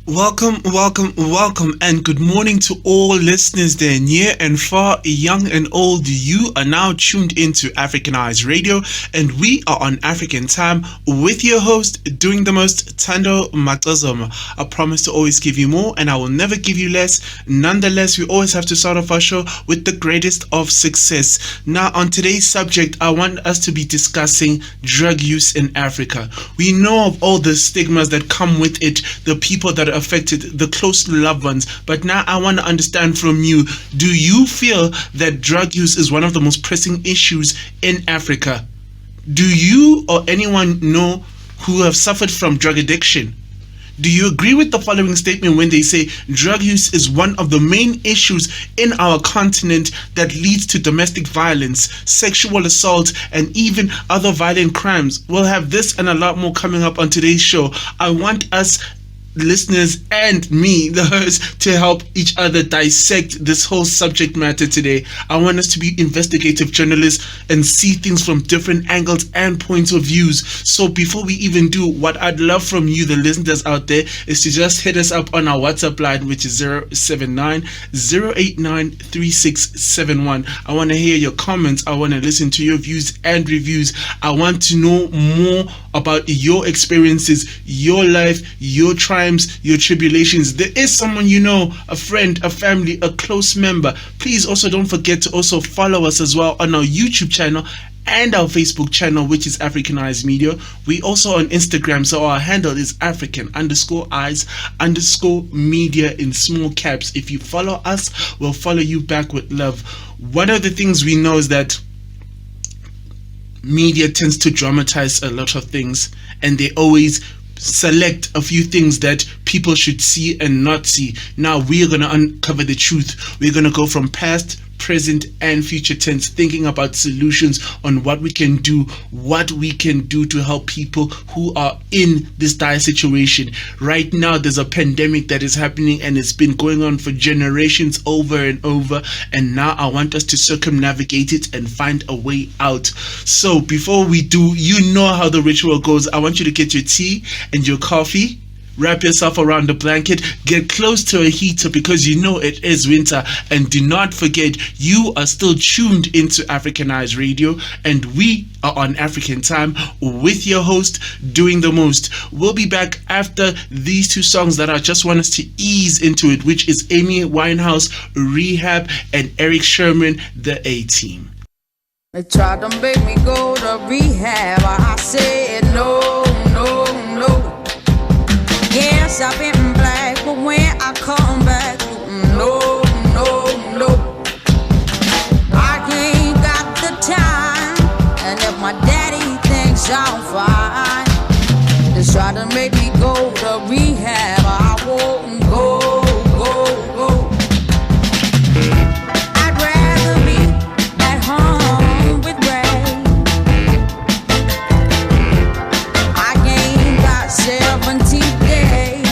Welcome, and good morning to all listeners there, near and far, young and old. You are now tuned into Africanized Radio, and we are on African time with your host, doing the most, Thando Macozoma. I promise to always give you more, and I will never give you less. Nonetheless, we always have to start off our show with the greatest of success. Now, on today's subject, I want us to be discussing drug use in Africa. We know of all the stigmas that come with it, the people that are affected, the close loved ones. But now I want to understand from you, do you feel that drug use is one of the most pressing issues in Africa? Do you or anyone know who have suffered from drug addiction? Do you agree with the following statement when they say drug use is one of the main issues in our continent that leads to domestic violence, sexual assault, and even other violent crimes? We'll have this and a lot more coming up on today's show. I want us listeners and me, the host, to help each other dissect this whole subject matter today. I want us to be investigative journalists and see things from different angles and points of views. So before we even do, what I'd love from you, the listeners out there, is to just hit us up on our WhatsApp line, which is 079 089 3671. I want to hear your comments. I want to listen to your views and reviews. I want to know more about your experiences, your life, your triumphs, your tribulations. There is someone you know, a friend, a family, a close member. Please also don't forget to also follow us as well on our YouTube channel and our Facebook channel, which is Africanized Media. We also on Instagram, so our handle is African_eyes_media in small caps. If you follow us, we'll follow you back with love. One of the things we know is that media tends to dramatize a lot of things, and they always select a few things that people should see and not see. Now we are going to uncover the truth. We're going to go from past, present, and future tense, thinking about solutions on what we can do to help people who are in this dire situation. Right now, there's a pandemic that is happening, and it's been going on for generations over and over, and now I want us to circumnavigate it and find a way out. So before we do, you know how the ritual goes. I want you to get your tea and your coffee. Wrap yourself around the blanket, get close to a heater because you know it is winter, and do not forget you are still tuned into Africanized Radio, and we are on African time with your host, Doing the Most. We'll be back after these two songs that I just want us to ease into it, which is Amy Winehouse, Rehab, and Eric Sherman, The A-Team. They tried to make me go to rehab. I said no, no, no. Yes, I've been black, but when I come back, no, no, no. I ain't got the time, and if my daddy thinks I'm fine, they try to make me go to rehab. I won't go, go, go. I'd rather be at home with Ray. I ain't got 17 days.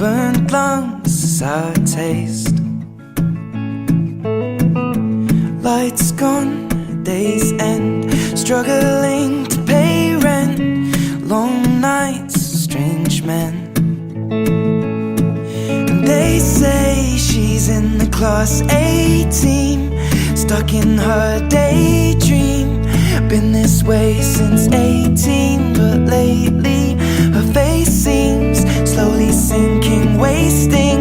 burnt lungs as I taste. Lights gone, day's end, struggling to pay rent. Long nights, strange men. And they say she's in the class A team, stuck in her daydream. Been this way since 18, but lately her face seems slowly sinking, wasting,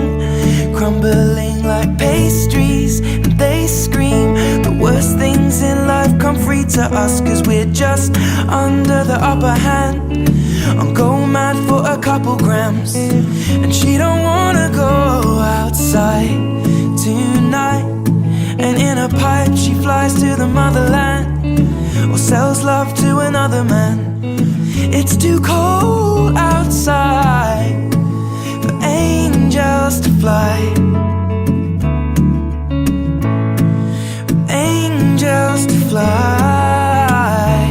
crumbling like pastries. And they scream the worst things in life come free to us, 'cause we're just under the upper hand. I'm go mad for a couple grams, and she don't wanna go outside tonight. And in a pipe she flies to the motherland, or sells love to another man. It's too cold outside for angels to fly, for angels to fly.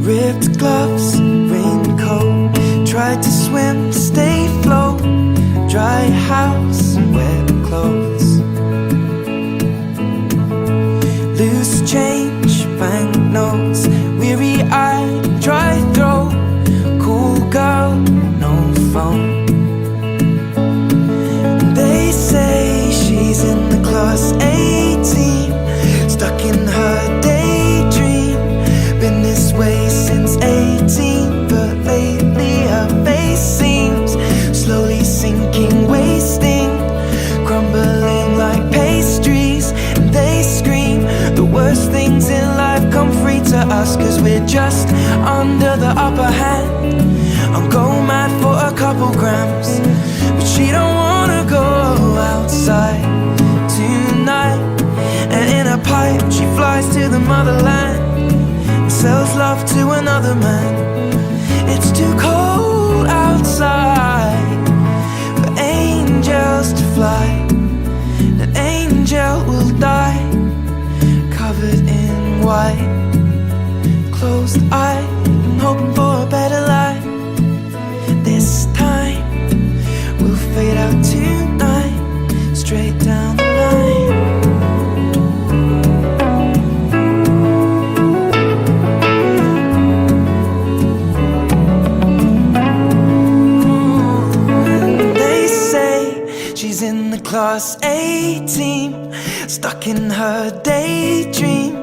Ripped gloves, raincoat, tried to swim, stay afloat. Dry house and wet clothes. Loose change, banknotes, weary-eyed, dry throat. Cool girl, no phone. And they say she's in the class A team, stuck in her daydream. Been this way since 18, but lately her face seems slowly sinking, wasting, crumbling like pastries. And they scream the worst things in life come free to us, 'cause we're just under the upper hand. I'm go mad for a couple grams, but she don't wanna go outside tonight. And in a pipe she flies to the motherland, and sells love to another man. It's too cold outside for angels to fly. An angel will die, covered in white, closed eye, and hoping for a better life. This time we'll fade out tonight, straight down the line. She's in the class A team, stuck in her daydream.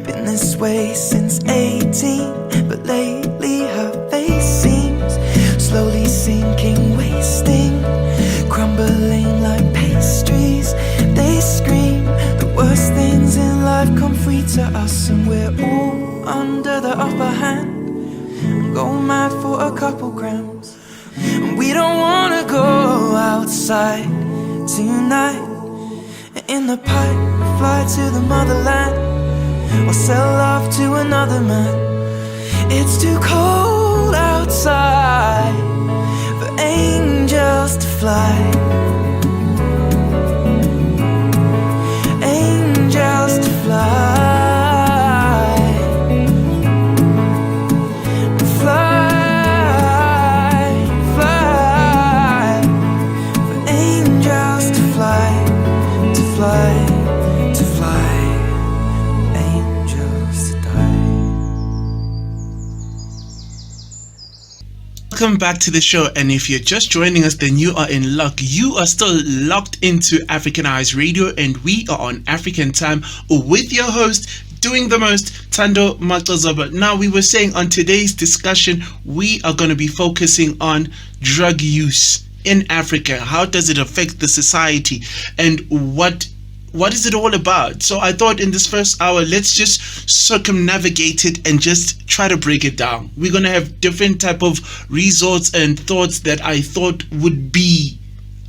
Been this way since 18, but lately her face seems slowly sinking, wasting, crumbling like pastries. They scream the worst things in life come free to us, and we're all under the upper hand. I'm going mad for a couple grams, and we don't wanna go outside tonight. In the pipe we fly to the motherland, or sell love to another man. It's too cold outside for angels to fly. Angels to fly. To fly, angels to die. Welcome back to the show, and if you're just joining us, then you are in luck. You are still locked into Africanized Radio, and we are on African time with your host, doing the most, Thando Macozoma. Now, we were saying on today's discussion, we are going to be focusing on drug use in Africa. How does it affect the society, and what is it all about? So I thought in this first hour, let's just circumnavigate it and just try to break it down. We're going to have different type of resorts and thoughts that I thought would be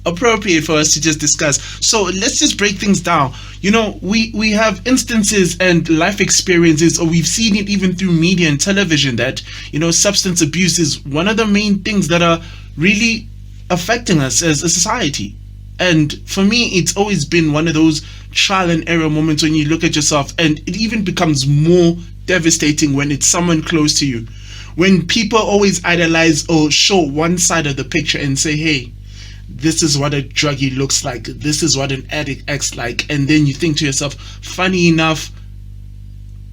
appropriate for us to just discuss. So let's just break things down. You know, we have instances and life experiences, or we've seen it even through media and television, that, you know, substance abuse is one of the main things that are really affecting us as a society. And for me, it's always been one of those trial and error moments when you look at yourself, and it even becomes more devastating when it's someone close to you. When people always idolize or show one side of the picture and say, hey, this is what a druggie looks like, this is what an addict acts like, and then you think to yourself, funny enough,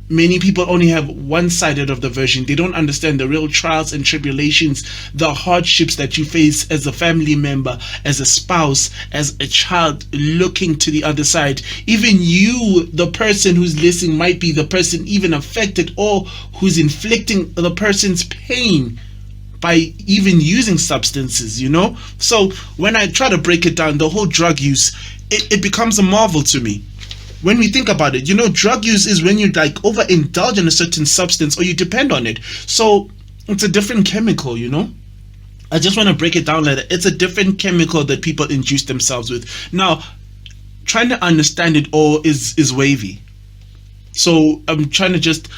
many people only have one-sided of the version. They don't understand the real trials and tribulations, the hardships that you face as a family member, as a spouse, as a child looking to the other side. Even you, the person who's listening, might be the person even affected or who's inflicting the person's pain by even using substances, you know? So when I try to break it down, the whole drug use, it becomes a marvel to me. When we think about it, you know, drug use is when you like overindulge in a certain substance or you depend on it. So it's a different chemical, you know. I just want to break it down like that. It's a different chemical that people induce themselves with. Now, trying to understand it all is wavy. So I'm trying to just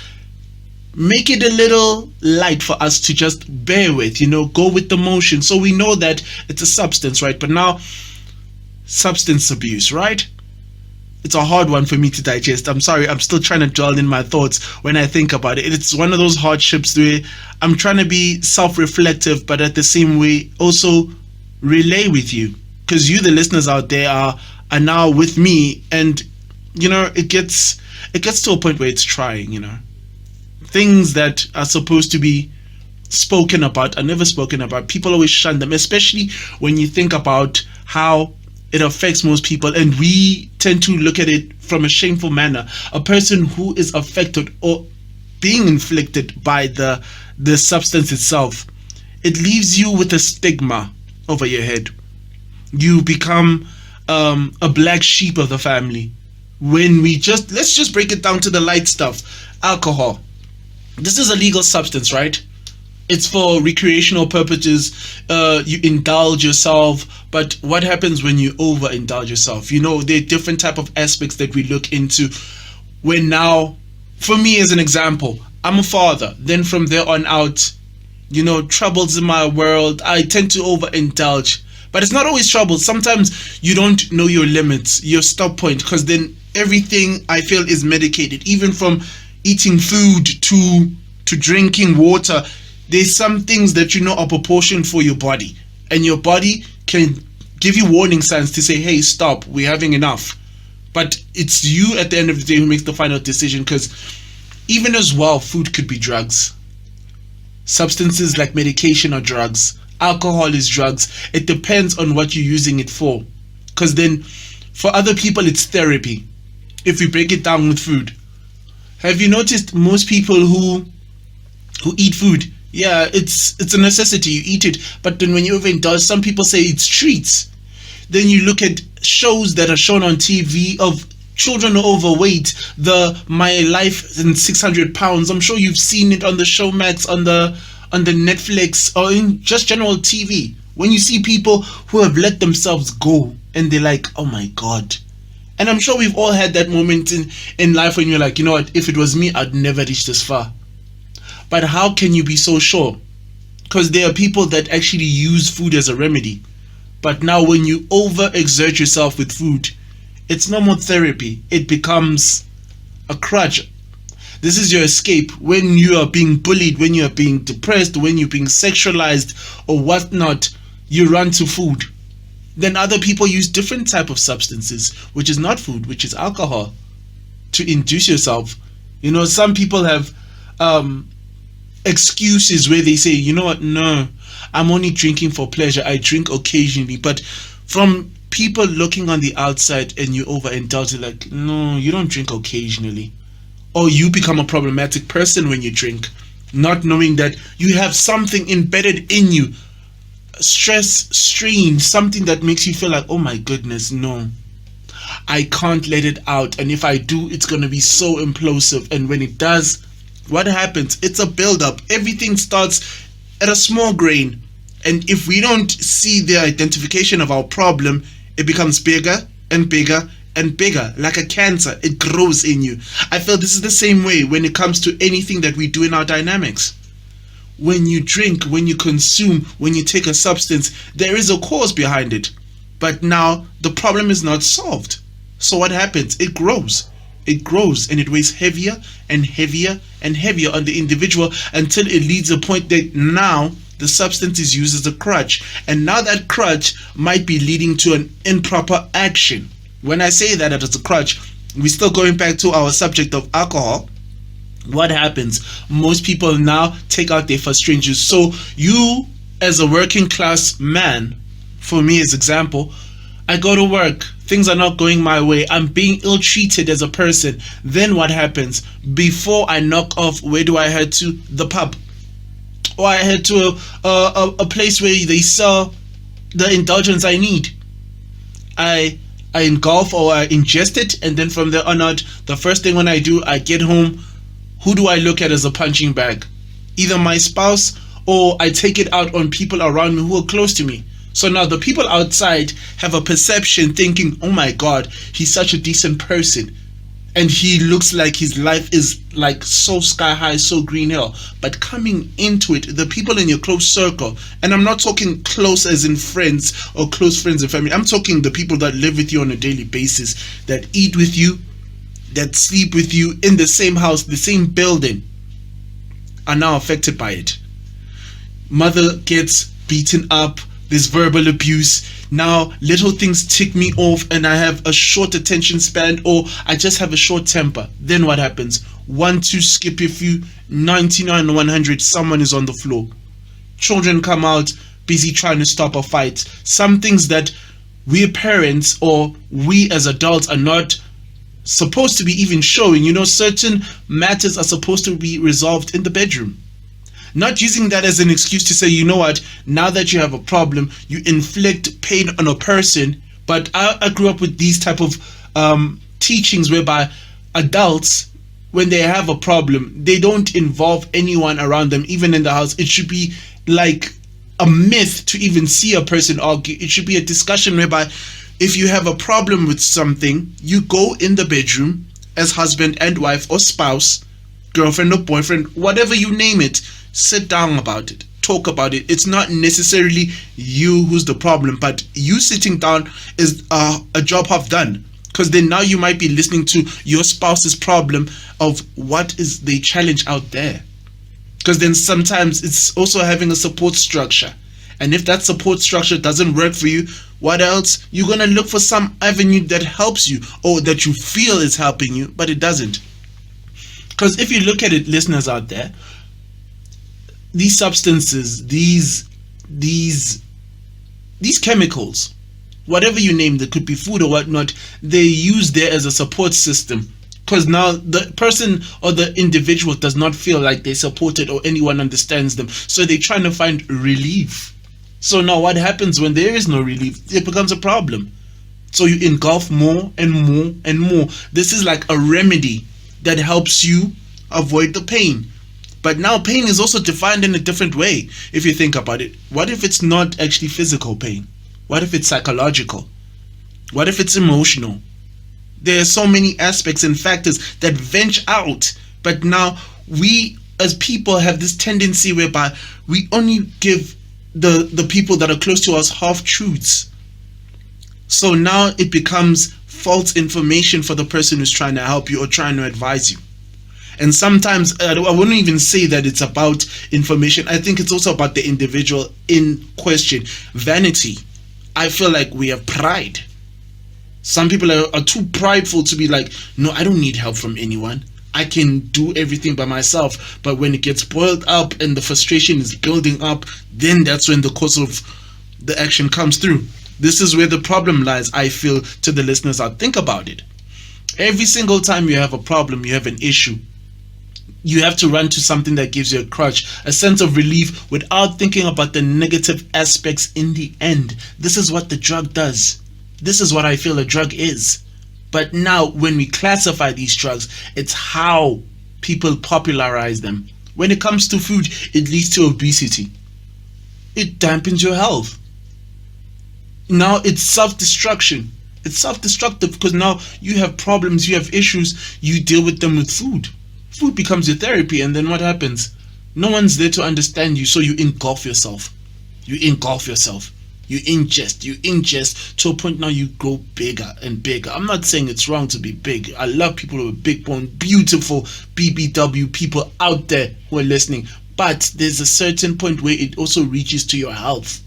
make it a little light for us to just bear with, you know, go with the motion. So we know that it's a substance, right? But now, substance abuse, right? It's a hard one for me to digest. I'm sorry, I'm still trying to dwell in my thoughts when I think about it. It's one of those hardships where I'm trying to be self-reflective, but at the same way also relay with you, because you, the listeners out there, are now with me, and you know, it gets to a point where it's trying. You know, things that are supposed to be spoken about are never spoken about. People always shun them, especially when you think about how it affects most people, and we tend to look at it from a shameful manner. A person who is affected or being inflicted by the substance itself, it leaves you with a stigma over your head. You become a black sheep of the family. When let's just break it down to the light stuff. Alcohol. This is a legal substance, right? It's for recreational purposes. You indulge yourself, but what happens when you overindulge yourself? You know, there are different type of aspects that we look into. When now, for me as an example, I'm a father. Then from there on out, you know, troubles in my world, I tend to overindulge. But it's not always trouble. Sometimes you don't know your limits, your stop point, because then everything I feel is medicated. Even from eating food to drinking water, there's some things that you know are proportioned for your body, and your body can give you warning signs to say, hey, stop, we're having enough. But it's you at the end of the day who makes the final decision, because even as well, food could be drugs. Substances like medication are drugs. Alcohol is drugs. It depends on what you're using it for, because then for other people it's therapy. If we break it down with food, have you noticed most people who eat food, yeah, it's a necessity, you eat it, but then when you overindulge, some people say it's treats. Then you look at shows that are shown on TV of children are overweight, My Life in 600 Pounds. I'm sure you've seen it on the Showmax, on the Netflix, or in just general TV. When you see people who have let themselves go and they're like, oh my God. And I'm sure we've all had that moment in life when you're like, you know what, if it was me, I'd never reach this far. But how can you be so sure? Because there are people that actually use food as a remedy. But now when you overexert yourself with food, it's no more therapy. It becomes a crutch. This is your escape. When you are being bullied, when you are being depressed, when you're being sexualized or whatnot, you run to food. Then other people use different type of substances, which is not food, which is alcohol, to induce yourself. You know, some people have excuses where they say, you know what, no, I'm only drinking for pleasure, I drink occasionally. But from people looking on the outside and you overindulge, like, no, you don't drink occasionally. Or you become a problematic person when you drink, not knowing that you have something embedded in you, stress, strain, something that makes you feel like, oh my goodness, no, I can't let it out, and if I do, it's going to be so implosive. And when it does, what happens? It's a build-up. Everything starts at a small grain, and if we don't see the identification of our problem, it becomes bigger and bigger and bigger, like a cancer. It grows in you. I feel this is the same way when it comes to anything that we do in our dynamics. When you drink, when you consume, when you take a substance, there is a cause behind it. But now the problem is not solved. So what happens? It grows. it grows and it weighs heavier and heavier and heavier on the individual until it leads a point that now the substance is used as a crutch. And now that crutch might be leading to an improper action. When I say that as a crutch, we're still going back to our subject of alcohol. What happens? Most people now take out their frustrations. So you, as a working class man, for me as example, I go to work, things are not going my way, I'm being ill-treated as a person. Then what happens? Before I knock off, where do I head to? The pub. Or I head to a place where they sell the indulgence I need. I engulf or I ingest it, and then from there on out, the first thing when I do, I get home, who do I look at as a punching bag? Either my spouse, or I take it out on people around me who are close to me. So now the people outside have a perception thinking, oh my God, he's such a decent person. And he looks like his life is like so sky high, so green hill. But coming into it, the people in your close circle, and I'm not talking close as in friends or close friends and family. I'm talking the people that live with you on a daily basis, that eat with you, that sleep with you in the same house, the same building, are now affected by it. Mother gets beaten up, there's verbal abuse. Now little things tick me off and I have a short attention span, or I just have a short temper. Then what happens? 1, 2, skip a few, 99, 100, someone is on the floor. Children come out, busy trying to stop a fight. Some things that we parents or we as adults are not supposed to be even showing. Certain matters are supposed to be resolved in the bedroom. Not using that as an excuse to say, you know what, now that you have a problem, you inflict pain on a person. But I grew up with these type of teachings whereby adults, when they have a problem, they don't involve anyone around them, even in the house. It should be like a myth to even see a person argue. It should be a discussion whereby if you have a problem with something, you go in the bedroom as husband and wife or spouse, girlfriend or boyfriend, whatever you name it, sit down about it, talk about it. It's not necessarily you who's the problem, but you sitting down is a job half done, because then now you might be listening to your spouse's problem of what is the challenge out there. Because then sometimes it's also having a support structure, and if that support structure doesn't work for you, what else? You're gonna look for some avenue that helps you or that you feel is helping you, but it doesn't. Because if you look at it, listeners out there, these substances, these chemicals, whatever you name, they could be food or whatnot, they use there as a support system. Because now the person or the individual does not feel like they're supported or anyone understands them, so they're trying to find relief. So now what happens when there is no relief? It becomes a problem. So you engulf more and more and more. This is like a remedy that helps you avoid the pain. But now pain is also defined in a different way. If you think about it, what if it's not actually physical pain? What if it's psychological? What if it's emotional? There are so many aspects and factors that venture out. But now we as people have this tendency whereby we only give the people that are close to us half truths. So now it becomes false information for the person who's trying to help you or trying to advise you. And sometimes I wouldn't even say that it's about information. I think it's also about the individual in question. Vanity. I feel like we have pride. Some people are too prideful to be like, no, I don't need help from anyone. I can do everything by myself. But when it gets boiled up and the frustration is building up, then that's when the cause of the action comes through. This is where the problem lies, I feel, to the listeners out. Think about it. Every single time you have a problem, you have an issue, you have to run to something that gives you a crutch, a sense of relief without thinking about the negative aspects in the end. This is what the drug does. This is what I feel a drug is. But now when we classify these drugs, it's how people popularize them. When it comes to food, it leads to obesity. It dampens your health. Now it's self-destruction. It's self-destructive because now you have problems, you have issues, you deal with them with food. Food becomes your therapy, and then what happens? No one's there to understand you, so you engulf yourself. You You ingest to a point now you grow bigger and bigger. I'm not saying it's wrong to be big. I love people who are big bone, beautiful BBW people out there who are listening. But there's a certain point where it also reaches to your health.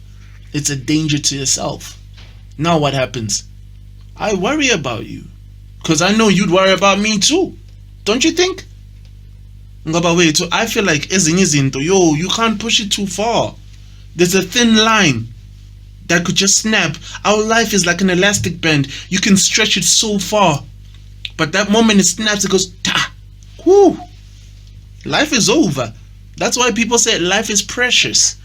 It's a danger to yourself. Now what happens? I worry about you. Because I know you'd worry about me too. Don't you think? So I feel like you can't push it too far. There's a thin line that could just snap. Our life is like an elastic band. You can stretch it so far. But that moment it snaps, it goes, ta! Whoo! Life is over. That's why people say life is precious.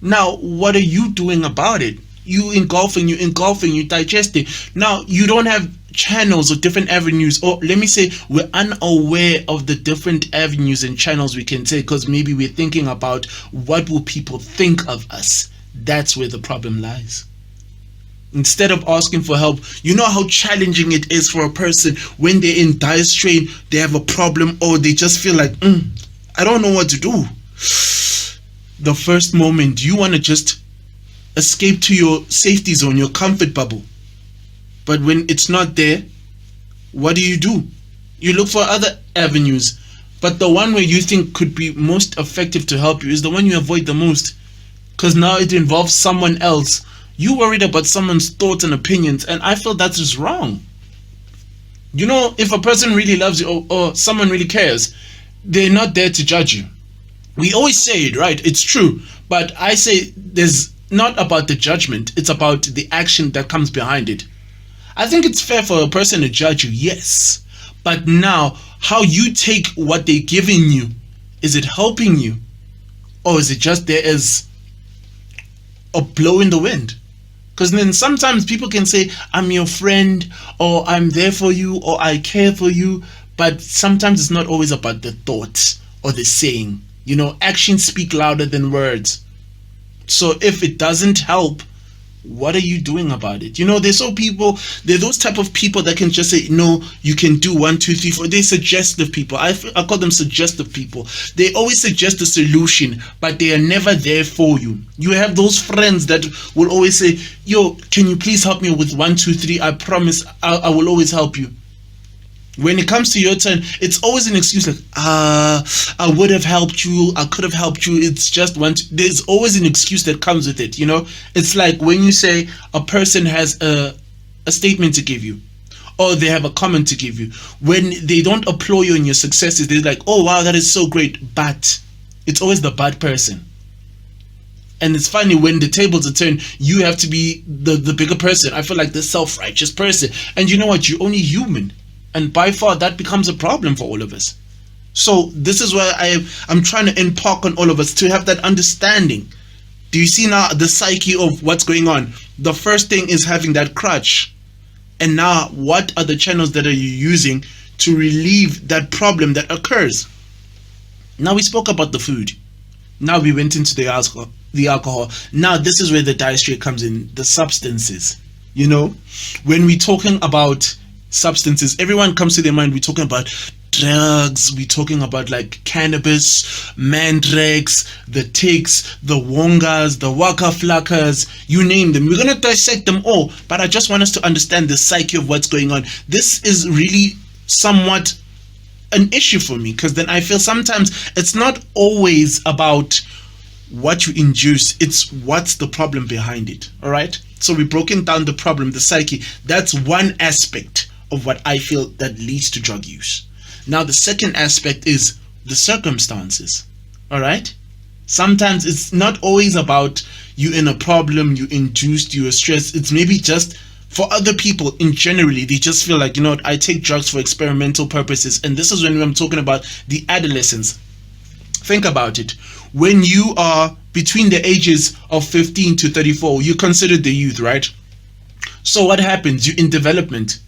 Now, what are you doing about it? You engulfing, you digesting. Now, you don't have channels or different avenues, or let me say we're unaware of the different avenues and channels we can take, because maybe we're thinking about what will people think of us. That's where the problem lies. Instead of asking for help, you know how challenging it is for a person when they're in dire strain, they have a problem, or they just feel like I don't know what to do. The first moment you want to just escape to your safety zone, your comfort bubble. But when it's not there, what do? You look for other avenues. But the one where you think could be most effective to help you is the one you avoid the most. Because now it involves someone else. You worried about someone's thoughts and opinions, and I feel that is wrong. You know, if a person really loves you, or someone really cares, they're not there to judge you. We always say it, right? It's true. But I say there's not about the judgment, it's about the action that comes behind it. I think it's fair for a person to judge you, yes. But now, how you take what they're giving you, is it helping you? Or is it just there as a blow in the wind? Because then sometimes people can say, I'm your friend, or I'm there for you, or I care for you. But sometimes it's not always about the thoughts or the saying. You know, actions speak louder than words. So if it doesn't help, what are you doing about it? You know, they're those type of people that can just say, no, you can do 1, 2, 3, 4. They're suggestive people. I call them suggestive people. They always suggest a solution, but they are never there for you. You have those friends that will always say, yo, can you please help me with 1, 2, 3? I promise I will always help you. When it comes to your turn, it's always an excuse like, I would have helped you, I could have helped you, it's just there's always an excuse that comes with it, you know? It's like when you say a person has a statement to give you, or they have a comment to give you. When they don't applaud you in your successes, they're like, oh wow, that is so great, but it's always the bad person. And it's funny, when the tables are turned, you have to be the bigger person. I feel like the self-righteous person. And you know what? You're only human. And by far, that becomes a problem for all of us. So this is where I'm trying to impart on all of us to have that understanding. Do you see now the psyche of what's going on? The first thing is having that crutch. And now, what are the channels that are you using to relieve that problem that occurs? Now we spoke about the food. Now we went into the alcohol. Now this is where the dietary comes in, the substances. You know, when we're talking about substances, everyone comes to their mind, we're talking about drugs, we're talking about like cannabis, mandrakes, the ticks, the wongas, the waka flockas, you name them. We're going to dissect them all, but I just want us to understand the psyche of what's going on. This is really somewhat an issue for me, because then I feel sometimes it's not always about what you induce, it's what's the problem behind it. All right, so we've broken down the problem, the psyche. That's one aspect of what I feel that leads to drug use. Now the second aspect is the circumstances. All right, sometimes it's not always about you in a problem, you induced, you are stressed. It's maybe just for other people in generally, they just feel like, you know what, I take drugs for experimental purposes. And this is when I'm talking about the adolescents. Think about it. When you are between the ages of 15 to 34, you consider the youth, right? So what happens? You're in development.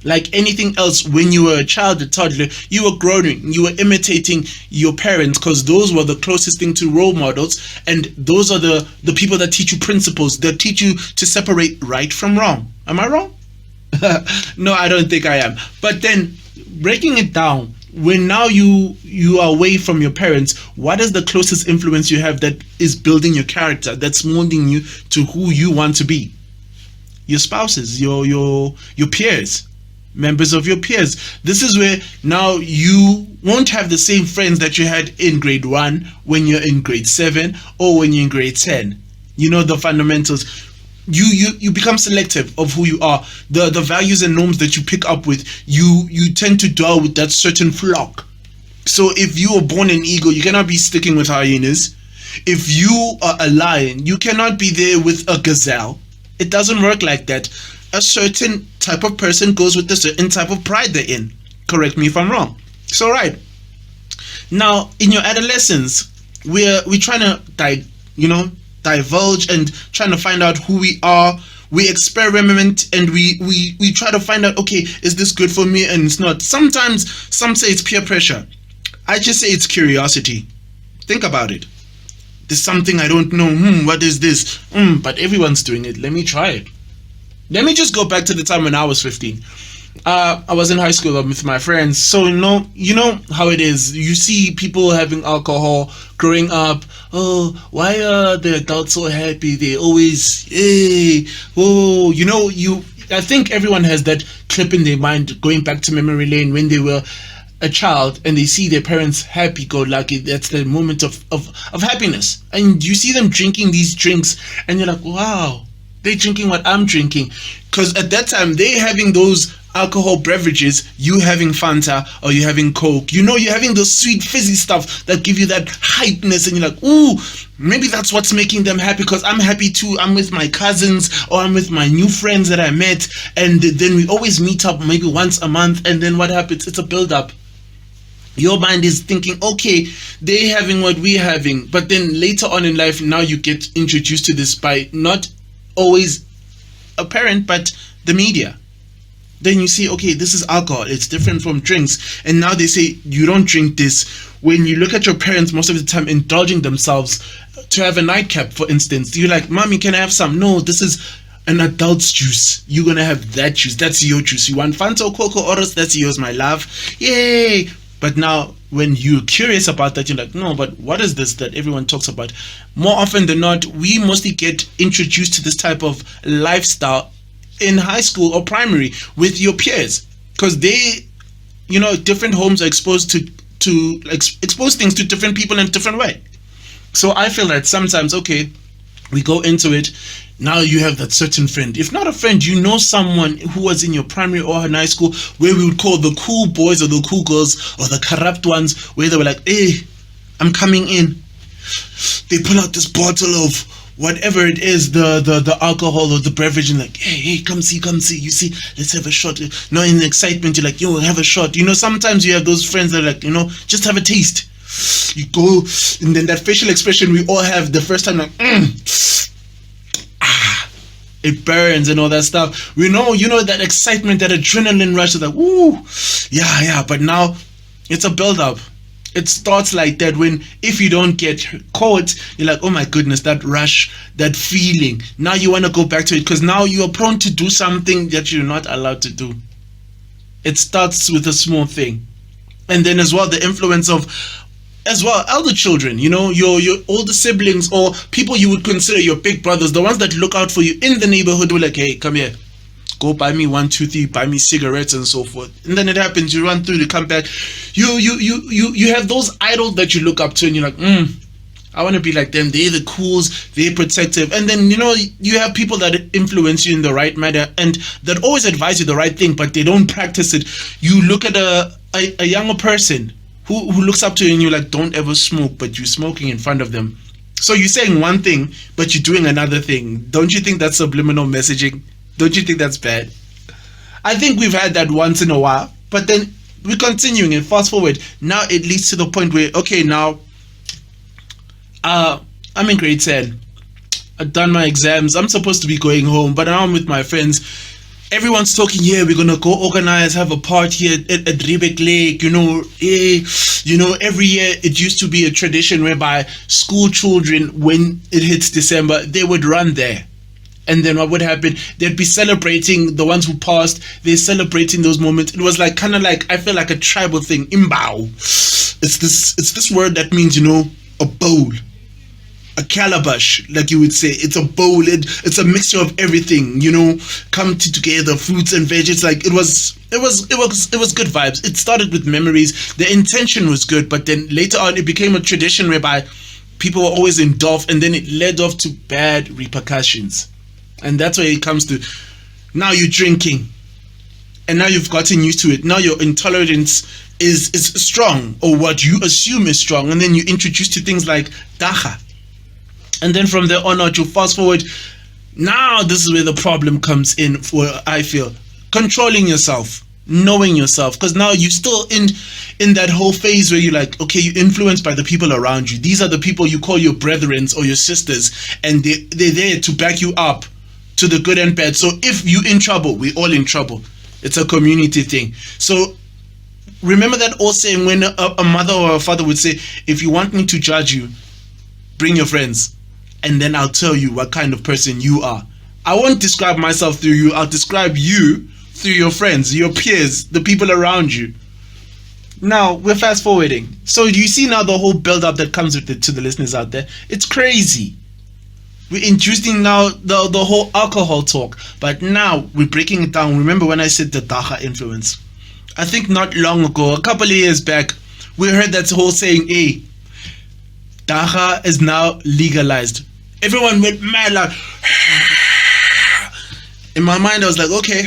Like anything else, when you were a child, a toddler, you were growing, you were imitating your parents, because those were the closest thing to role models, and those are the people that teach you principles, that teach you to separate right from wrong. Am I wrong? No, I don't think I am. But then, breaking it down, when now you are away from your parents, what is the closest influence you have that is building your character, that's molding you to who you want to be? Your spouses, your peers, members of your peers. This is where now you won't have the same friends that you had in grade 1 when you're in grade 7 or when you're in grade 10. You know the fundamentals. You become selective of who you are. The values and norms that you pick up with, you tend to dwell with that certain flock. So if you were born an eagle, you cannot be sticking with hyenas. If you are a lion, you cannot be there with a gazelle. It doesn't work like that. A certain type of person goes with a certain type of pride they're in. Correct me if I'm wrong. So right now in your adolescence, we're trying to divulge and trying to find out who we are. We experiment and we try to find out, okay, is this good for me? And it's not. Sometimes some say it's peer pressure. I just say it's curiosity. Think about it. There's something I don't know. What is this? But everyone's doing it. Let me try it. Let me just go back to the time when I was 15. I was in high school with my friends. So you know how it is. You see people having alcohol growing up. Oh, why are the adults so happy? They always, hey, oh, I think everyone has that clip in their mind going back to memory lane when they were a child and they see their parents happy-go-lucky. That's the moment of happiness. And you see them drinking these drinks and you're like, wow, they're drinking what I'm drinking. Because at that time, they're having those alcohol beverages, you having Fanta or you having Coke. You're having those sweet fizzy stuff that give you that hypeness and you're like, ooh, maybe that's what's making them happy because I'm happy too. I'm with my cousins or I'm with my new friends that I met, and then we always meet up maybe once a month, and then what happens? It's a build-up. Your mind is thinking, okay, they're having what we're having. But then later on in life, now you get introduced to this by not always a parent, but the media. Then you see, okay, this is alcohol. It's different from drinks. And now they say, you don't drink this. When you look at your parents most of the time indulging themselves to have a nightcap, for instance, you're like, Mommy, can I have some? No, this is an adult's juice. You're going to have that juice. That's your juice. You want Fanta, Coco, Oros? That's yours, my love. Yay! But now, when you're curious about that, you're like, no, but what is this that everyone talks about? More often than not, we mostly get introduced to this type of lifestyle in high school or primary with your peers, because they, different homes are exposed to expose things to different people in a different way. So I feel that sometimes, okay, we go into it. Now you have that certain friend. If not a friend, someone who was in your primary or in high school where we would call the cool boys or the cool girls or the corrupt ones, where they were like, hey, I'm coming in. They pull out this bottle of whatever it is, the alcohol or the beverage, and like, hey, come see, you see, let's have a shot. Now in excitement, you're like, yo, have a shot. Sometimes you have those friends that are like, just have a taste. You go, and then that facial expression we all have the first time, like, it burns and all that stuff. We know, that excitement, that adrenaline rush is like, woo, yeah. But now it's a build-up. It starts like that when, if you don't get caught, you're like, oh my goodness, that rush, that feeling. Now you want to go back to it because now you are prone to do something that you're not allowed to do. It starts with a small thing. And then as well, the influence of, elder children, your older siblings or people you would consider your big brothers, the ones that look out for you in the neighborhood, were like, hey, come here. Go buy me 1, 2, 3, buy me cigarettes and so forth. And then it happens, you run through, you come back. You have those idols that you look up to and you're like, I want to be like them. They're the cools, they're protective. And then, you have people that influence you in the right manner and that always advise you the right thing, but they don't practice it. You look at a younger person who looks up to you and you're like, don't ever smoke, but you're smoking in front of them. So you're saying one thing, but you're doing another thing. Don't you think that's subliminal messaging? Don't you think that's bad? I think we've had that once in a while, but then we're continuing and fast forward. Now it leads to the point where, okay, now I'm in grade 10. I've done my exams. I'm supposed to be going home, but now I'm with my friends. Everyone's talking here. We're gonna go organize, have a party at Riebeck Lake. Every year it used to be a tradition whereby school children, when it hits December, they would run there. And then what would happen? They'd be celebrating the ones who passed. They're celebrating those moments. It was like kind of like, I feel like a tribal thing. Imbao. It's this word that means, a bowl, a calabash, like you would say. It's a bowl. It's a mixture of everything, come together, fruits and veg. It's like it was good vibes. It started with memories. The intention was good, but then later on it became a tradition whereby people were always engulfed, and then it led off to bad repercussions. And that's where it comes to, now you're drinking, and now you've gotten used to it. Now your intolerance is strong, or what you assume is strong, and then you introduce to things like dacha. And then from there on out, you fast forward. Now this is where the problem comes in, for I feel, controlling yourself, knowing yourself, because now you're still in that whole phase where you're like, okay, you're influenced by the people around you. These are the people you call your brethren or your sisters, and they're there to back you up to the good and bad. So if you're in trouble, we're all in trouble. It's a community thing. So remember that old saying when a mother or a father would say, if you want me to judge you, bring your friends, and then I'll tell you what kind of person you are. I won't describe myself through you. I'll describe you through your friends, your peers, the people around you. Now we're fast forwarding. So do you see now the whole build up that comes with it, to the listeners out there? It's crazy. We're introducing now the whole alcohol talk, but now we're breaking it down. Remember when I said the dacha influence? I think not long ago, a couple of years back, we heard that whole saying, hey, dacha is now legalized. Everyone went mad, like, in my mind I was like, okay,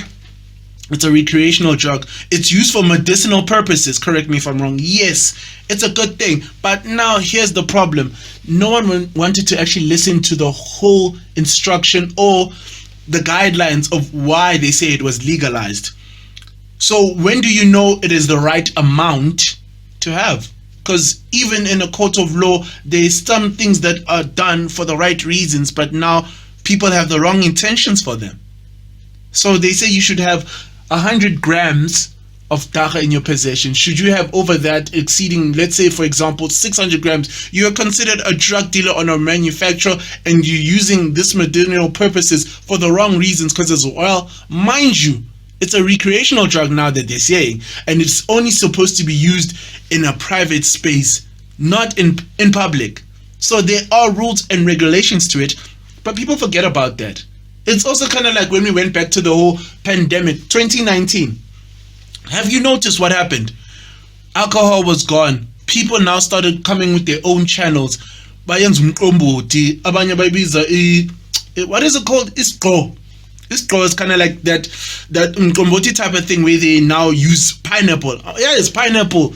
it's a recreational drug. It's used for medicinal purposes. Correct me if I'm wrong. Yes, it's a good thing. But now here's the problem. No one wanted to actually listen to the whole instruction or the guidelines of why they say it was legalized. So when do you know it is the right amount to have? Because even in a court of law, there's some things that are done for the right reasons, but now people have the wrong intentions for them. So they say you should have 100 grams of dacha in your possession. Should you have over that exceeding, let's say for example 600 grams, you are considered a drug dealer or a manufacturer, and you're using this medicinal purposes for the wrong reasons. Because as well, mind you, it's a recreational drug now that they're saying, and it's only supposed to be used in a private space, not in public. So there are rules and regulations to it, but people forget about that. It's also kind of like when we went back to the whole pandemic, 2019. Have you noticed what happened? Alcohol was gone. People now started coming with their own channels. What is it called? Isco. Isco is kind of like that Mkomboti type of thing where they now use pineapple. Yeah, it's pineapple.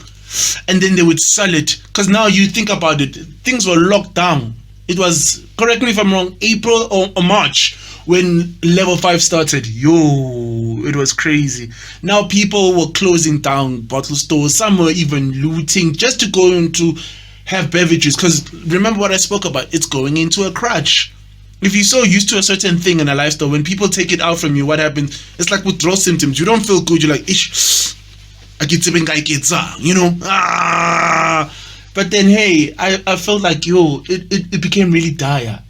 And then they would sell it. Because now you think about it, things were locked down. It was, correct me if I'm wrong, April or March when level 5 started. It was crazy. Now people were closing down bottle stores. Some were even looting just to go into have beverages. Because remember what I spoke about, it's going into a crutch. If you're so used to a certain thing in a lifestyle, when people take it out from you, what happens? It's like withdrawal symptoms. You don't feel good. You're like, ish, I get But then, hey, I felt like, it became really dire.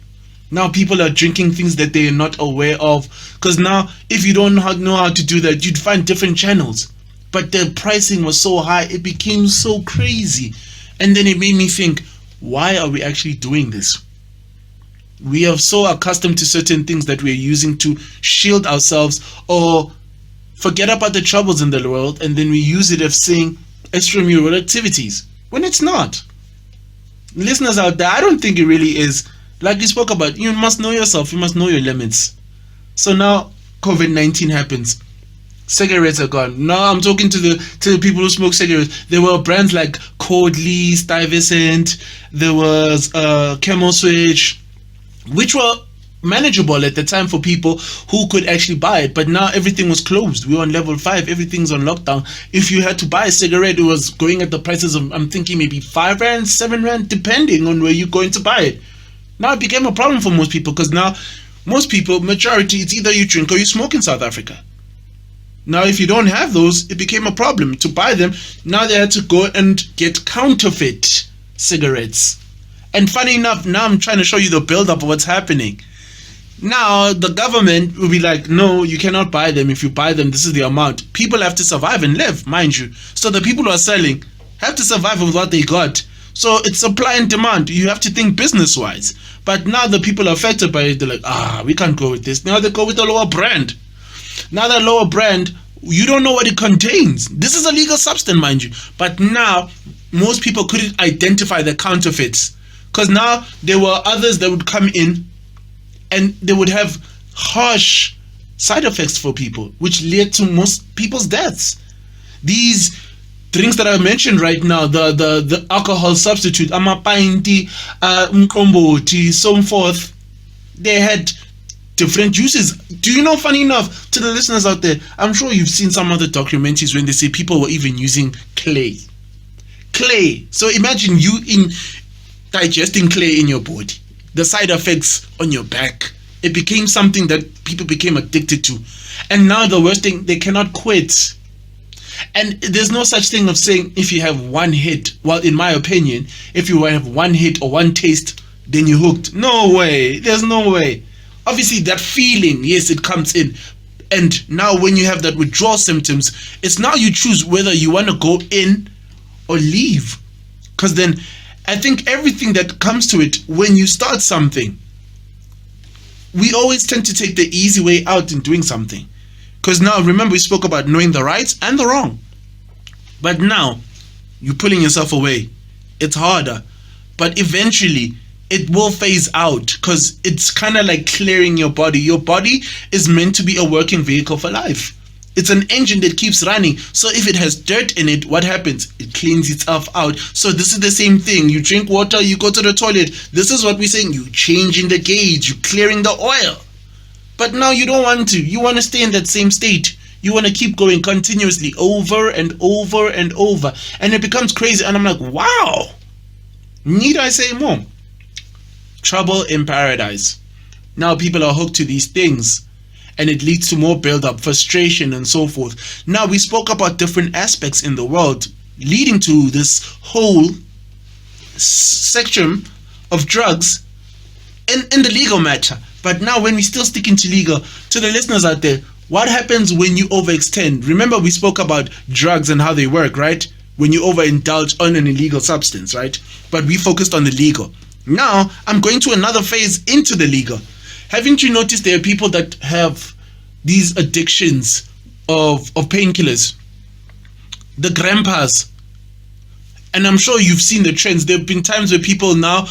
Now people are drinking things that they are not aware of. Because now, if you don't know how to do that, you'd find different channels. But the pricing was so high, it became so crazy. And then it made me think, why are we actually doing this? We are so accustomed to certain things that we're using to shield ourselves or forget about the troubles in the world, and then we use it as saying extramural activities, when it's not. Listeners out there, I don't think it really is. Like we spoke about, you must know yourself, you must know your limits. So now COVID-19 happens. Cigarettes are gone. Now I'm talking to the people who smoke cigarettes. There were brands like Codley, Stuyvesant, there was Camel Switch, which were manageable at the time for people who could actually buy it. But now everything was closed. We were on level 5. Everything's on lockdown. If you had to buy a cigarette, it was going at the prices of, I'm thinking maybe 5 rand, 7 rand, depending on where you're going to buy it. Now it became a problem for most people, because now most people, majority, it's either you drink or you smoke in South Africa. Now if you don't have those, it became a problem to buy them. Now they had to go and get counterfeit cigarettes. And funny enough, now I'm trying to show you the build-up of what's happening. Now the government will be like, no, you cannot buy them. If you buy them, this is the amount. People have to survive and live, mind you. So the people who are selling have to survive with what they got. So it's supply and demand. You have to think business wise. But now the people are affected by it. They're like, we can't go with this. Now they go with a lower brand. Now that lower brand, you don't know what it contains. This is a legal substance, mind you. But now most people couldn't identify the counterfeits, because now there were others that would come in and they would have harsh side effects for people, which led to most people's deaths. These drinks that I mentioned right now, the alcohol substitute, amapainti, umqombothi, so forth, they had different juices. Do you know, funny enough, to the listeners out there, I'm sure you've seen some other documentaries when they say people were even using clay. Clay. So imagine you in digesting clay in your body. The side effects on your back. It became something that people became addicted to. And now the worst thing, they cannot quit. And there's no such thing of saying if you have one hit. Well, in my opinion, if you have one hit or one taste, then you're hooked. No way. There's no way. Obviously, that feeling, yes, it comes in. And now when you have that withdrawal symptoms, it's now you choose whether you want to go in or leave. Because then I think everything that comes to it, when you start something, we always tend to take the easy way out in doing something. Because now, remember, we spoke about knowing the right and the wrong. But now, you're pulling yourself away. It's harder. But eventually, it will phase out, because it's kind of like clearing your body. Your body is meant to be a working vehicle for life. It's an engine that keeps running. So if it has dirt in it, what happens? It cleans itself out. So this is the same thing. You drink water, you go to the toilet. This is what we're saying. You're changing the gauge. You're clearing the oil. But now you don't want to. You want to stay in that same state. You want to keep going continuously over and over and over. And it becomes crazy. And I'm like, wow. Need I say more? Trouble in paradise. Now people are hooked to these things. And it leads to more build-up, frustration, and so forth. Now, we spoke about different aspects in the world leading to this whole section of drugs in the legal matter. But now, when we still stick into legal, to the listeners out there, what happens when you overextend? Remember, we spoke about drugs and how they work, right? When you overindulge on an illegal substance, right? But we focused on the legal. Now, I'm going to another phase into the legal. Haven't you noticed there are people that have these addictions of painkillers? The grandpas. And I'm sure you've seen the trends. There have been times where people now,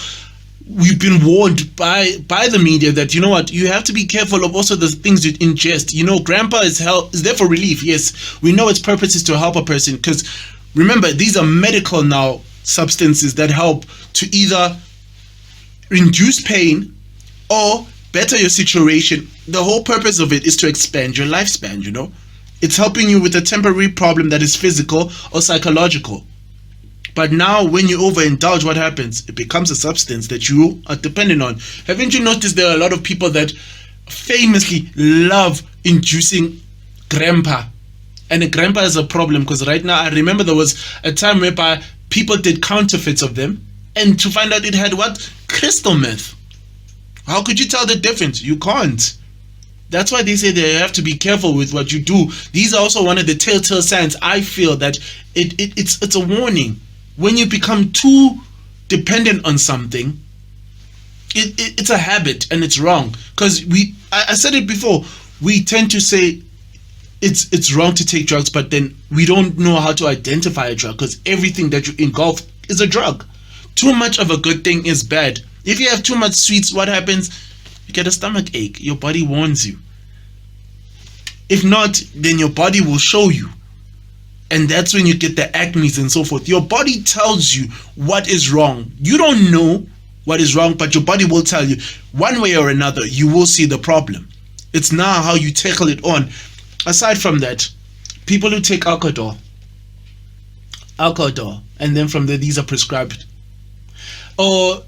we've been warned by the media that, you know what, you have to be careful of also the things you ingest. You know, grandpa is there for relief. Yes, we know its purpose is to help a person, because remember, these are medical now substances that help to either reduce pain or better your situation. The whole purpose of it is to expand your lifespan, you know. It's helping you with a temporary problem that is physical or psychological. But now when you overindulge, what happens? It becomes a substance that you are dependent on. Haven't you noticed there are a lot of people that famously love inducing grandpa? And a grandpa is a problem, because right now I remember there was a time whereby people did counterfeits of them, and to find out it had what? Crystal meth. How could you tell the difference? You can't. That's why they say that you have to be careful with what you do. These are also one of the telltale signs. I feel that it's a warning. When you become too dependent on something, it's a habit, and it's wrong. Because I said it before, we tend to say it's wrong to take drugs, but then we don't know how to identify a drug, because everything that you engulf is a drug. Too much of a good thing is bad. If you have too much sweets, what happens? You get a stomach ache. Your body warns you. If not, then your body will show you. And that's when you get the acne and so forth. Your body tells you what is wrong. You don't know what is wrong, but your body will tell you. One way or another, you will see the problem. It's now how you tackle it on. Aside from that, people who take alcohol, and then from there, these are prescribed. Or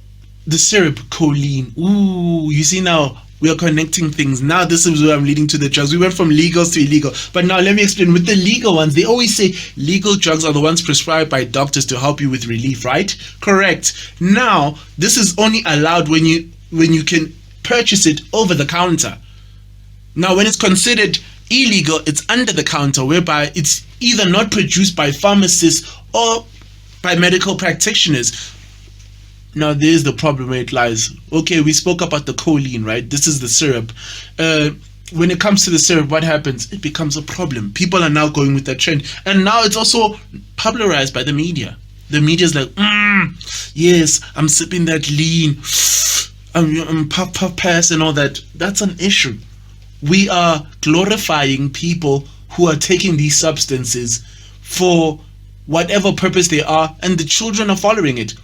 the syrup, choline. Ooh, you see now, we are connecting things. Now this is where I'm leading to the drugs. We went from legals to illegal. But now let me explain. With the legal ones, they always say legal drugs are the ones prescribed by doctors to help you with relief, right? Correct. Now, this is only allowed when you can purchase it over the counter. Now, when it's considered illegal, it's under the counter, whereby it's either not produced by pharmacists or by medical practitioners. Now, there's the problem where it lies. Okay, we spoke about the choline, right? This is the syrup. When it comes to the syrup, what happens? It becomes a problem. People are now going with that trend. And now it's also popularized by the media. The media's like, yes, I'm sipping that lean. I'm puff pass and all that. That's an issue. We are glorifying people who are taking these substances for whatever purpose they are, and the children are following it.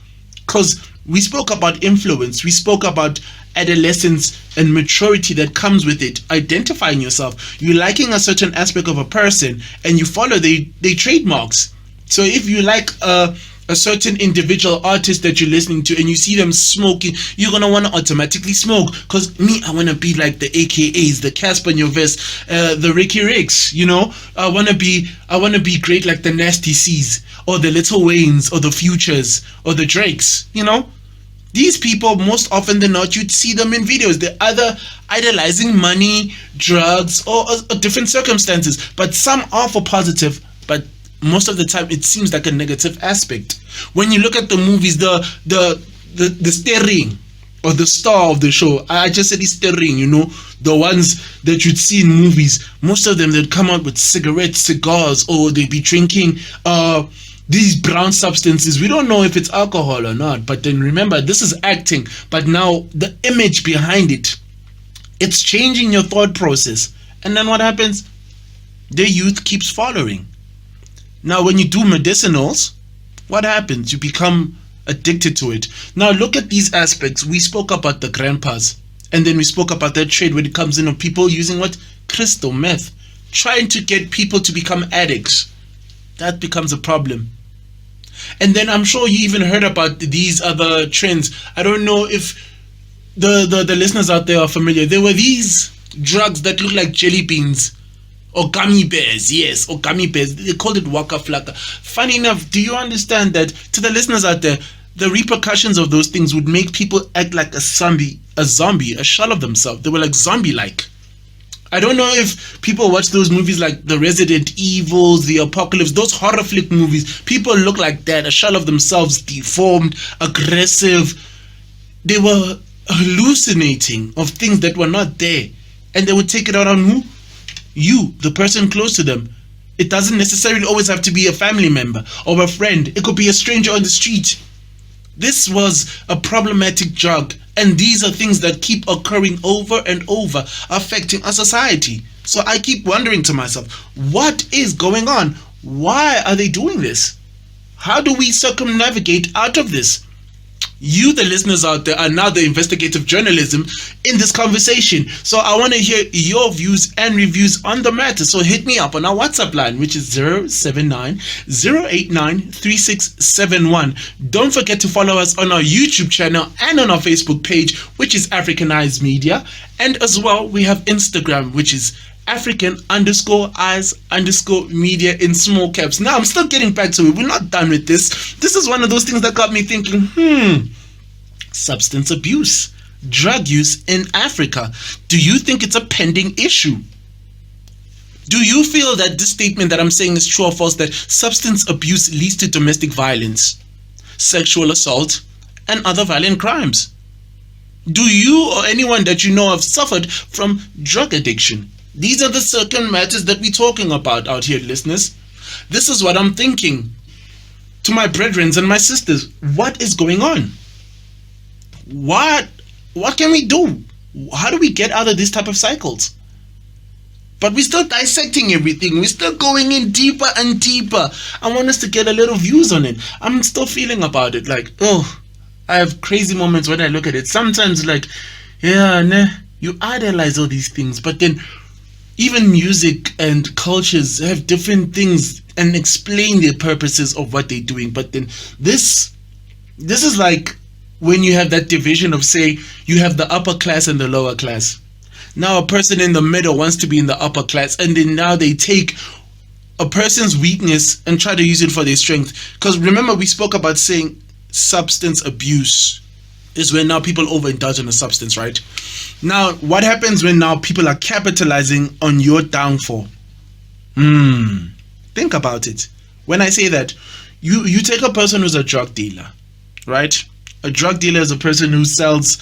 Because we spoke about influence, we spoke about adolescence and maturity that comes with it, identifying yourself. You're liking a certain aspect of a person and you follow their trademarks. So if you like a certain individual artist that you're listening to and you see them smoking, you're going to want to automatically smoke. Because me, I want to be like the AKAs, the Casper Nyovest, the Ricky Ricks, you know. I want to be great like the Nasty C's or the Little Waynes or the Futures or the Drakes, you know. These people, most often than not, you'd see them in videos. They're either idolizing money, drugs, or different circumstances. But some are for positive, but most of the time it seems like a negative aspect. When you look at the movies, the starring or the star of the show, I just said he's starring, you know, the ones that you'd see in movies, most of them, they'd come out with cigarettes, cigars, or they'd be drinking these brown substances. We don't know if it's alcohol or not, but then remember, this is acting. But now the image behind it, it's changing your thought process. And then what happens? The youth keeps following. Now, when you do medicinals, what happens? You become addicted to it. Now, look at these aspects. We spoke about the grandpas, and then we spoke about that trade when it comes in of people using what? Crystal meth, trying to get people to become addicts. That becomes a problem. And then I'm sure you even heard about these other trends. I don't know if the listeners out there are familiar. There were these drugs that look like jelly beans. Or gummy bears, yes, or gummy bears. They called it Waka Flocka. Funny enough, do you understand that, to the listeners out there, the repercussions of those things would make people act like a zombie, a shell of themselves. They were like zombie-like. I don't know if people watch those movies like the Resident Evils, the Apocalypse, those horror flick movies. People look like that, a shell of themselves, deformed, aggressive. They were hallucinating of things that were not there. And they would take it out on who? You, the person close to them. It doesn't necessarily always have to be a family member or a friend. It could be a stranger on the street. This was a problematic drug, and these are things that keep occurring over and over, affecting our society. So I keep wondering to myself, what is going on? Why are they doing this? How do we circumnavigate out of this? You, the listeners out there, are now the investigative journalism in this conversation. So I want to hear your views and reviews on the matter. So hit me up on our WhatsApp line, which is 079-089-3671. Don't forget to follow us on our YouTube channel and on our Facebook page, which is Africanized Media. And as well, we have Instagram, which is African_eyes_media in small caps. Now, I'm still getting back to it. We're not done with this. This is one of those things that got me thinking, substance abuse, drug use in Africa. Do you think it's a pending issue? Do you feel that this statement that I'm saying is true or false, that substance abuse leads to domestic violence, sexual assault, and other violent crimes? Do you or anyone that you know have suffered from drug addiction? These are the certain matters that we're talking about out here, listeners. This is what I'm thinking. To my brethren and my sisters, what is going on? What can we do? How do we get out of this type of cycles? But we're still dissecting everything. We're still going in deeper and deeper. I want us to get a little views on it. I'm still feeling about it like, I have crazy moments when I look at it. Sometimes like, you idolize all these things, but then even music and cultures have different things and explain their purposes of what they're doing. But then this is like when you have that division of, say, you have the upper class and the lower class. Now a person in the middle wants to be in the upper class, and then now they take a person's weakness and try to use it for their strength. Because remember, we spoke about saying substance abuse. is when now people overindulge in a substance, right? Now, what happens when now people are capitalizing on your downfall? Think about it. When I say that, you take a person who's a drug dealer, right? A drug dealer is a person who sells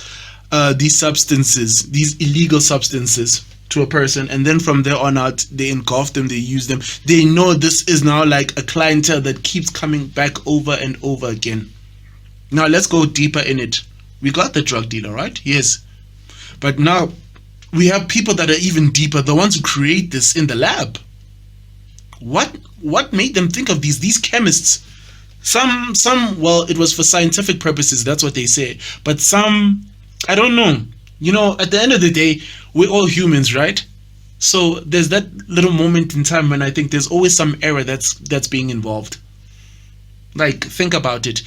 these substances, these illegal substances to a person, and then from there on out, they engulf them, they use them. They know this is now like a clientele that keeps coming back over and over again. Now, let's go deeper in it. We got the drug dealer, right? Yes. But now, we have people that are even deeper, the ones who create this in the lab. What made them think of these chemists? Some well, it was for scientific purposes, that's what they say. But some, I don't know. You know, at the end of the day, we're all humans, right? So there's that little moment in time when I think there's always some error that's being involved. Like, think about it.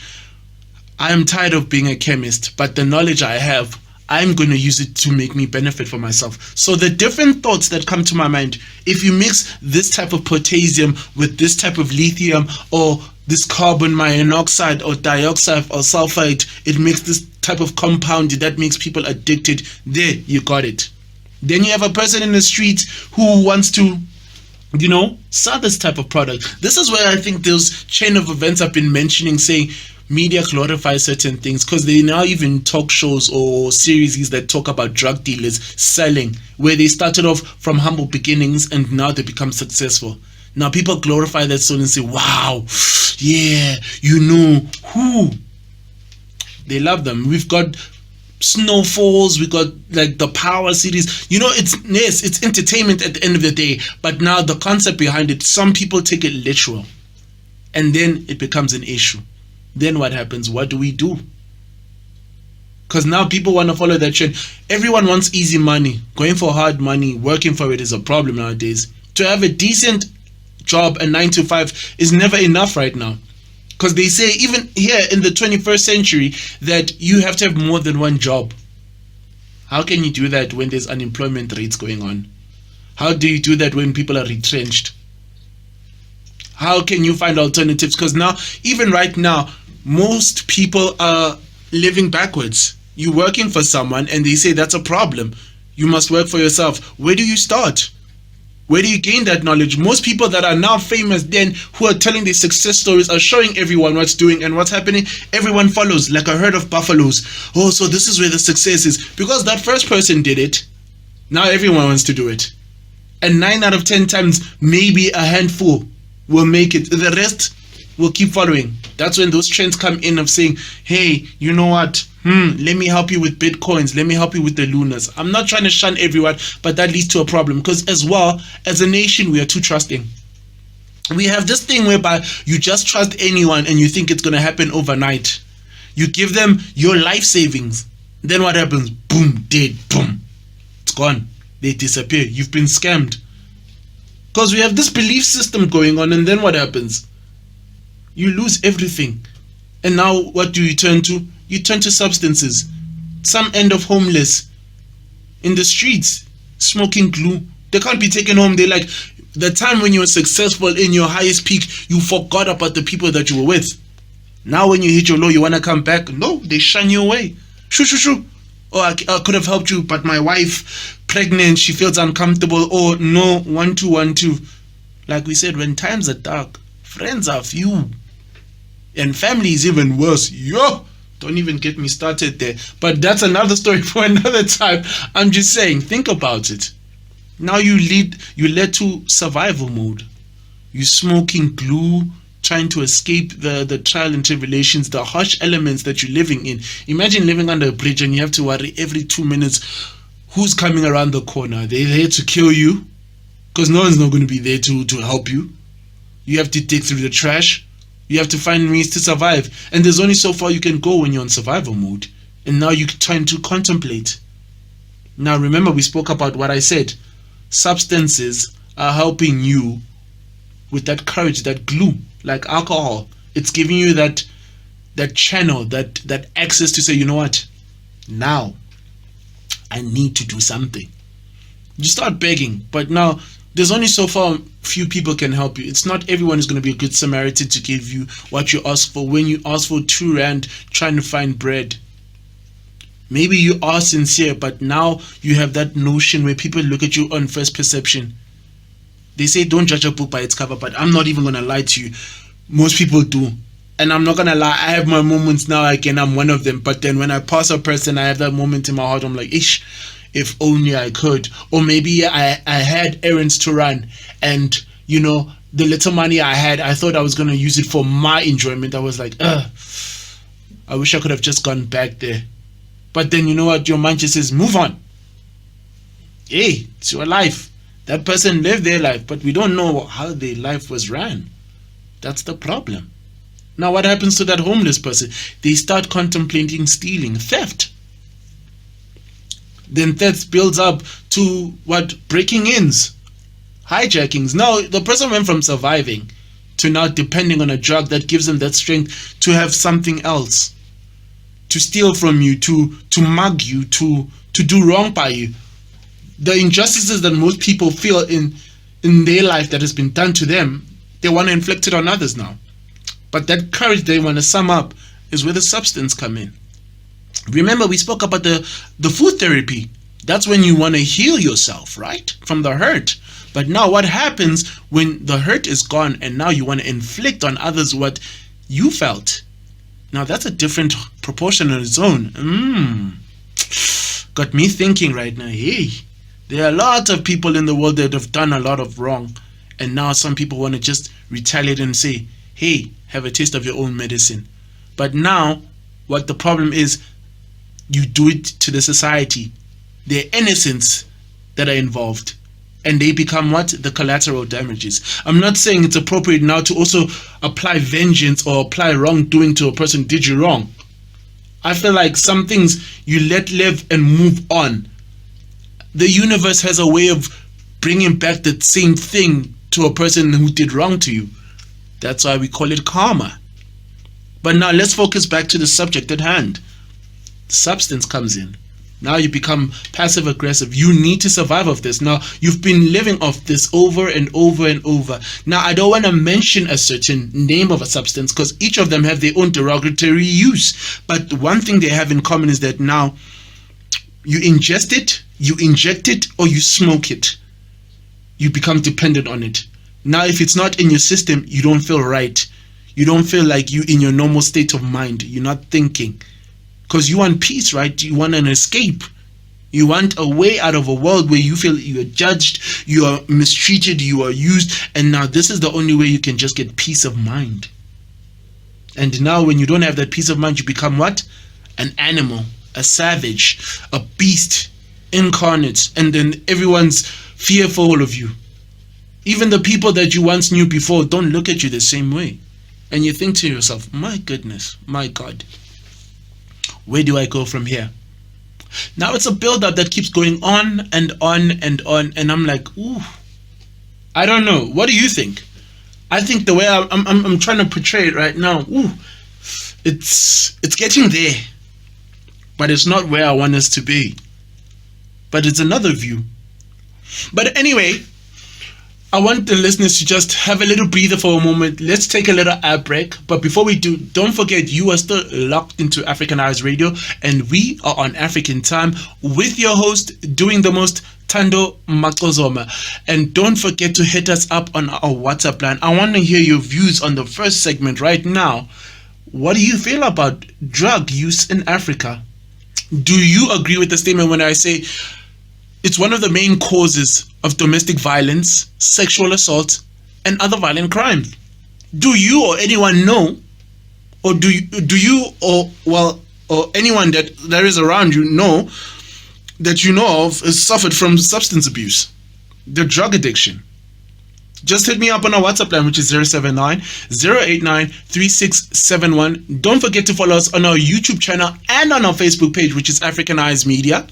I'm tired of being a chemist, but the knowledge I have, I'm going to use it to make me benefit for myself. So the different thoughts that come to my mind, if you mix this type of potassium with this type of lithium, or this carbon monoxide or dioxide or sulfide, it makes this type of compound that makes people addicted. There, you got it. Then you have a person in the street who wants to, you know, sell this type of product. This is where I think those chain of events I've been mentioning, saying media glorifies certain things, because they now even talk shows or series that talk about drug dealers selling, where they started off from humble beginnings and now they become successful. Now people glorify that soul and say, wow, yeah, you know who. They love them. We've got Snowfalls, we got like the Power series. You know, it's entertainment at the end of the day, but now the concept behind it, some people take it literal, and then it becomes an issue. Then what happens? What do we do? Because now people want to follow that trend. Everyone wants easy money. Going for hard money, working for it is a problem nowadays. To have a decent job, a 9 to 5, is never enough right now. Because they say, even here in the 21st century, that you have to have more than one job. How can you do that when there's unemployment rates going on? How do you do that when people are retrenched? How can you find alternatives? Because now, even right now, most people are living backwards. You're working for someone and they say that's a problem. You must work for yourself. Where do you start? Where do you gain that knowledge? Most people that are now famous then, who are telling their success stories, are showing everyone what's doing and what's happening. Everyone follows like a herd of buffaloes. Oh, so this is where the success is. Because that first person did it, now everyone wants to do it. And 9 out of 10 times, maybe a handful will make it. The rest will keep following. That's when those trends come in of saying, hey, you know what? Let me help you with Bitcoins. Let me help you with the Lunas. I'm not trying to shun everyone, but that leads to a problem. Because as well, as a nation, we are too trusting. We have this thing whereby you just trust anyone and you think it's going to happen overnight. You give them your life savings. Then what happens? Boom, dead, boom. It's gone. They disappear. You've been scammed. Because we have this belief system going on, and then what happens? You lose everything. And now what do you turn to? You turn to substances. Some end up homeless in the streets, smoking glue. They can't be taken home. They're like, the time when you were successful in your highest peak, you forgot about the people that you were with. Now when you hit your low, you want to come back. No, they shun you away. Shoo. Oh, I could have helped you, but my wife, pregnant, she feels uncomfortable. Oh, no, 1-2-1-2. Like we said, when times are dark, friends are few. And family is even worse. Yo, don't even get me started there. But that's another story for another time. I'm just saying, think about it. Now you led to survival mode. You smoking glue, trying to escape the trial and tribulations, the harsh elements that you're living in. Imagine living under a bridge and you have to worry every 2 minutes who's coming around the corner. Are they there to kill you? Because no one's not going to be there to help you. You have to dig through the trash. You have to find ways to survive. And there's only so far you can go when you're in survival mode. And now you're trying to contemplate. Now remember, we spoke about what I said. Substances are helping you with that courage, that glue, like alcohol. It's giving you that channel, that access to say, you know what? Now I need to do something. You start begging, but now there's only so far few people can help you. It's not everyone is going to be a good Samaritan to give you what you ask for. When you ask for 2 rand trying to find bread, Maybe you are sincere, but now you have that notion where people look at you on first perception. They say don't judge a book by its cover, but I'm not even going to lie to you. Most people do. And I'm not going to lie, I have my moments now, again, I'm one of them. But then when I pass a person, I have that moment in my heart, I'm like, ish, if only I could. Or maybe I had errands to run, and, you know, the little money I had, I thought I was going to use it for my enjoyment. I was like, I wish I could have just gone back there. But then, you know what, your mind just says, move on. Hey, it's your life. That person lived their life, but we don't know how their life was ran. That's the problem. Now, what happens to that homeless person? They start contemplating stealing, theft. Then theft builds up to what? Breaking-ins, hijackings. Now, the person went from surviving to now depending on a drug that gives them that strength to have something else, to steal from you, to mug you, to do wrong by you. The injustices that most people feel in their life that has been done to them, they want to inflict it on others now. But that courage they want to sum up is where the substance come in. Remember, we spoke about the food therapy. That's when you want to heal yourself, right? From the hurt. But now what happens when the hurt is gone and now you want to inflict on others what you felt? Now that's a different proportion on its own. Got me thinking right now, hey, there are a lot of people in the world that have done a lot of wrong. And now some people want to just retaliate and say, hey, have a taste of your own medicine. But now, what the problem is, you do it to the society. They're innocents that are involved. And they become what? The collateral damages. I'm not saying it's appropriate now to also apply vengeance or apply wrongdoing to a person who did you wrong. I feel like some things you let live and move on. The universe has a way of bringing back that same thing to a person who did wrong to you. That's why we call it karma. But now let's focus back to the subject at hand. Substance comes in. Now you become passive aggressive. You need to survive off this. Now you've been living off this over and over and over. Now I don't want to mention a certain name of a substance because each of them have their own derogatory use. But one thing they have in common is that now you ingest it, you inject it, or you smoke it. You become dependent on it. Now if it's not in your system, you don't feel right. You don't feel like you in your normal state of mind. You're not thinking. Because you want peace, right? You want an escape. You want a way out of a world where you feel you are judged, you are mistreated, you are used. And now this is the only way you can just get peace of mind. And now when you don't have that peace of mind, you become what? An animal, a savage, a beast, incarnate. And then everyone's fearful of you. Even the people that you once knew before don't look at you the same way. And you think to yourself, my goodness, my God, where do I go from here? Now it's a build-up that keeps going on and on and on. And I'm like, ooh, I don't know. What do you think? I think the way I'm trying to portray it right now, ooh, it's getting there. But it's not where I want us to be. But it's another view. But anyway, I want the listeners to just have a little breather for a moment. Let's take a little ad break. But before we do, don't forget you are still locked into Africanized Radio, and we are on African time with your host doing the most, Thando Macozoma. And don't forget to hit us up on our WhatsApp line. I want to hear your views on the first segment right now. What do you feel about drug use in Africa? Do you agree with the statement when I say it's one of the main causes of domestic violence, sexual assault, and other violent crimes? Do you or anyone know, or do you or anyone that is around you know that you know of has suffered from substance abuse, the drug addiction? Just hit me up on our WhatsApp line, which is 079-089-3671. Don't forget to follow us on our YouTube channel and on our Facebook page, which is Africanized Media.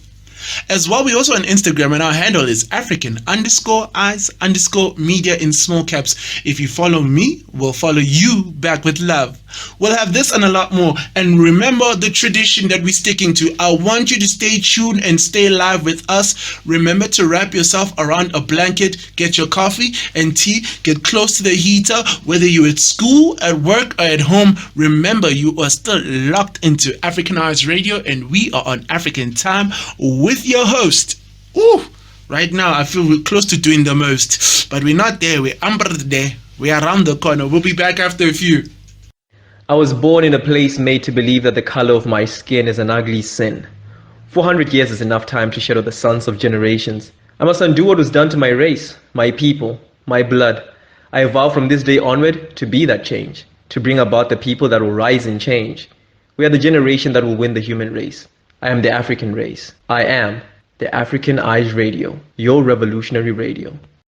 As well, we're also on Instagram, and our handle is African_eyes_media in small caps. If you follow me, we'll follow you back with love. We'll have this and a lot more. And remember the tradition that we're sticking to. I want you to stay tuned and stay live with us. Remember to wrap yourself around a blanket, get your coffee and tea, get close to the heater, whether you're at school, at work, or at home. Remember, you are still locked into Africanized Radio, and we are on African Time with your host. Ooh, right now I feel we're close to doing the most, but we're not there. We're there. We're around the corner. We'll be back after a few. I was born in a place made to believe that the color of my skin is an ugly sin. 400 years is enough time to shadow the sons of generations. I must undo what was done to my race, my people, my blood. I vow from this day onward to be that change, to bring about the people that will rise and change. We are the generation that will win the human race. I am the African race. I am the Africanized Radio, your revolutionary radio.